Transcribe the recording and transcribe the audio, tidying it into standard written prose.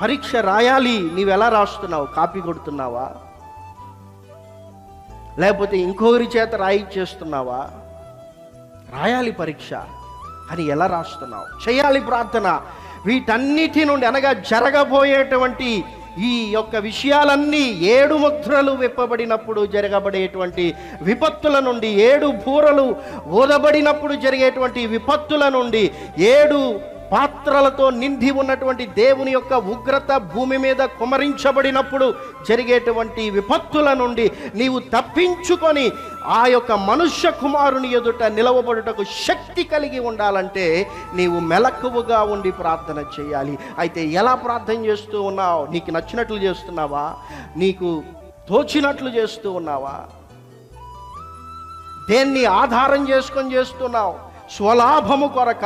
పరీక్ష రాయాలి, నీవెలా రాస్తున్నావు? కాపీ కొడుతున్నావా? లేకపోతే ఇంకొకరి చేత రాయిచ్చేస్తున్నావా? రాయాలి పరీక్ష, అని ఎలా రాస్తున్నావు? చేయాలి ప్రార్థన. వీటన్నిటి నుండి అనగా జరగబోయేటువంటి ఈ యొక్క విషయాలన్నీ 7 ముద్రలు విప్పబడినప్పుడు జరగబడేటువంటి విపత్తుల నుండి, 7 బూరలు ఊదబడినప్పుడు జరిగేటువంటి విపత్తుల నుండి, 7 పాత్రలతో నిండి ఉన్నటువంటి దేవుని యొక్క ఉగ్రత భూమి మీద కుమరించబడినప్పుడు జరిగేటువంటి విపత్తుల నుండి నీవు తప్పించుకొని ఆ యొక్క మనుష్య కుమారుని ఎదుట నిలవబడుటకు శక్తి కలిగి ఉండాలంటే నీవు మెలకువగా ఉండి ప్రార్థన చేయాలి. అయితే ఎలా ప్రార్థన చేస్తూ ఉన్నావు? నీకు నచ్చినట్లు చేస్తున్నావా? నీకు తోచినట్లు చేస్తూ ఉన్నావా? దేన్ని ఆధారం చేసుకొని చేస్తున్నావు? స్వలాభము కొరక,